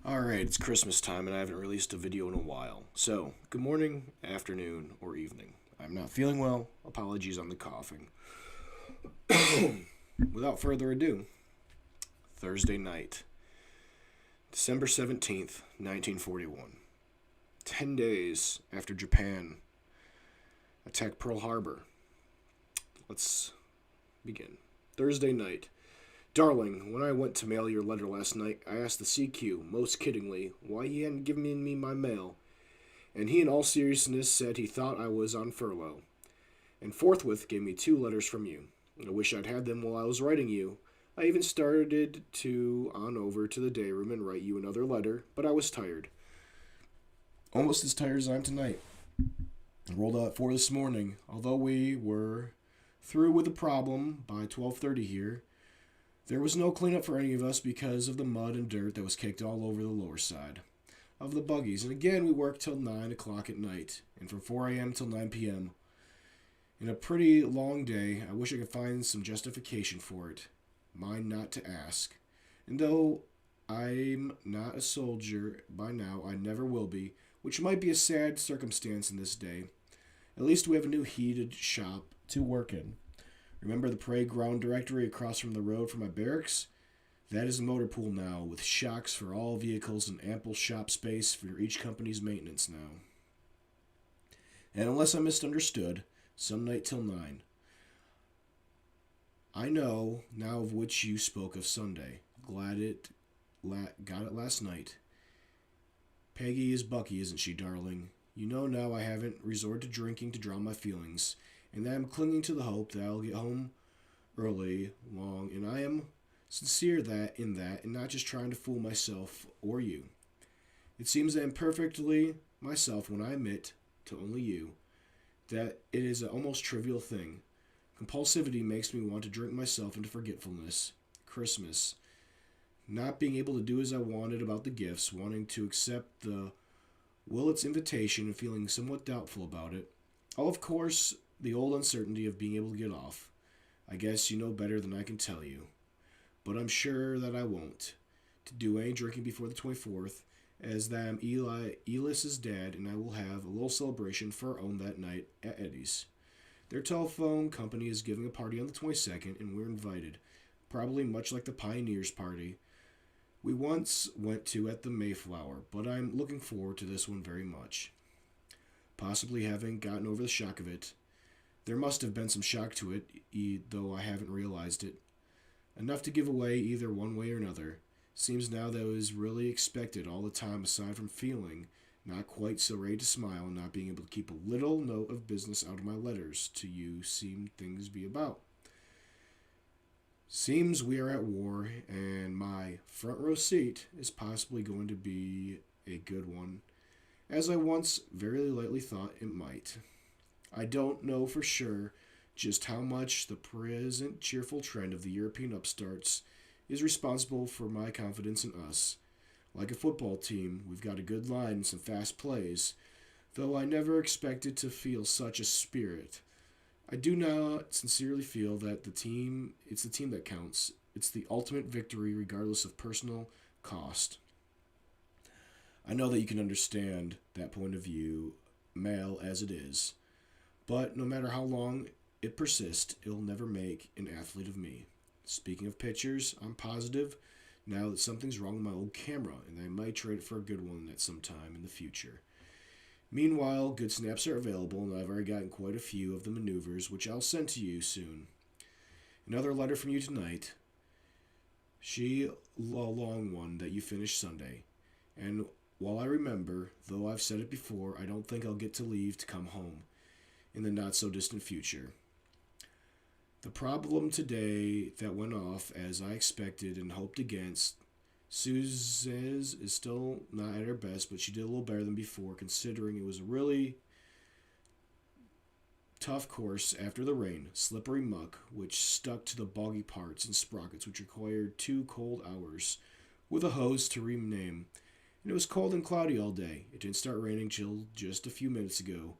Alright, it's Christmas time and I haven't released a video in a while. So, good morning, afternoon, or evening. I'm not feeling well. Apologies on the coughing. Without further ado, Thursday night, December 17th, 1941. 10 days after Japan attacked Pearl Harbor. Let's begin. Thursday night. Darling, when I went to mail your letter last night, I asked the CQ, most kiddingly, why he hadn't given me my mail, and he in all seriousness said he thought I was on furlough, and forthwith gave me two letters from you. I wish I'd had them while I was writing you. I even started to on over to the day room and write you another letter, but I was tired. Almost as tired as I am tonight. I rolled out at 4 this morning. Although we were through with the problem by 12:30 here, there was no cleanup for any of us because of the mud and dirt that was caked all over the lower side of the buggies. And again, we worked till 9 o'clock at night, and from 4 a.m. till 9 p.m. In a pretty long day. I wish I could find some justification for it. Mine not to ask. And though I'm not a soldier by now, I never will be, which might be a sad circumstance in this day. At least we have a new heated shop to work in. Remember the parade ground directory across from the road from my barracks? That is a motor pool now, with shocks for all vehicles and ample shop space for each company's maintenance now. And unless I misunderstood, some night till 9. I know now of which you spoke of Sunday. Got it last night. Peggy is Bucky, isn't she, darling? You know now I haven't resorted to drinking to drown my feelings, and that I'm clinging to the hope that I'll get home early, long, and I am sincere that, and not just trying to fool myself or you. It seems that I'm perfectly myself when I admit to only you that it is an almost trivial thing. Compulsivity makes me want to drink myself into forgetfulness. Christmas. Not being able to do as I wanted about the gifts, wanting to accept the Willet's invitation and feeling somewhat doubtful about it. Oh, of course, the old uncertainty of being able to get off. I guess you know better than I can tell you. But I'm sure that I won't. To do any drinking before the 24th, as that I'm Elis's dad, and I will have a little celebration for our own that night at Eddie's. Their telephone company is giving a party on the 22nd, and we're invited, probably much like the Pioneers Party we once went to at the Mayflower, but I'm looking forward to this one very much. Possibly having gotten over the shock of it. There must have been some shock to it, though I haven't realized it. Enough to give away either one way or another. Seems now that it was really expected all the time, aside from feeling not quite so ready to smile and not being able to keep a little note of business out of my letters to you seem things be about. Seems we are at war, and my front row seat is possibly going to be a good one, as I once very lightly thought it might. I don't know for sure just how much the present cheerful trend of the European upstarts is responsible for my confidence in us. Like a football team, we've got a good line and some fast plays, though I never expected to feel such a spirit. I do not sincerely feel that it's the team that counts. It's the ultimate victory regardless of personal cost. I know that you can understand that point of view, male as it is, but no matter how long it persists, it'll never make an athlete of me. Speaking of pictures, I'm positive now that something's wrong with my old camera, and I might trade it for a good one at some time in the future. Meanwhile, good snaps are available, and I've already gotten quite a few of the maneuvers, which I'll send to you soon. Another letter from you tonight. She a long one that you finished Sunday. And while I remember, though I've said it before, I don't think I'll get to leave to come home in the not so distant future. The problem today that went off as I expected and hoped against. Suze's is still not at her best, but she did a little better than before, considering it was a really tough course after the rain. Slippery muck, which stuck to the boggy parts and sprockets, which required 2 cold hours with a hose to rename. And it was cold and cloudy all day. It didn't start raining till just a few minutes ago.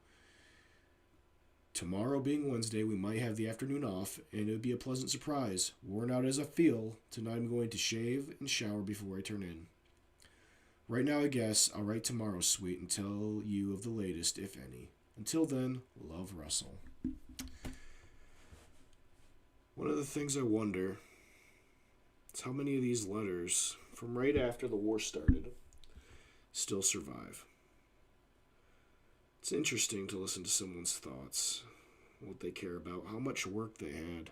Tomorrow being Wednesday, we might have the afternoon off, and it would be a pleasant surprise. Worn out as I feel, tonight I'm going to shave and shower before I turn in. Right now, I guess I'll write tomorrow, sweet, and tell you of the latest, if any. Until then, love, Russell. One of the things I wonder is how many of these letters from right after the war started still survive. It's interesting to listen to someone's thoughts, what they care about, how much work they had.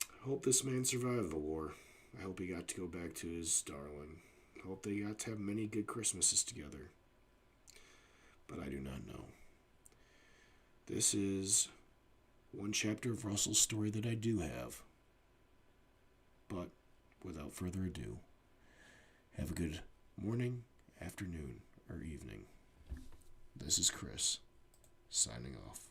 I hope this man survived the war. I hope he got to go back to his darling. I hope they got to have many good Christmases together. But I do not know. This is one chapter of Russell's story that I do have. But without further ado, have a good morning, afternoon, or evening. This is Chris, signing off.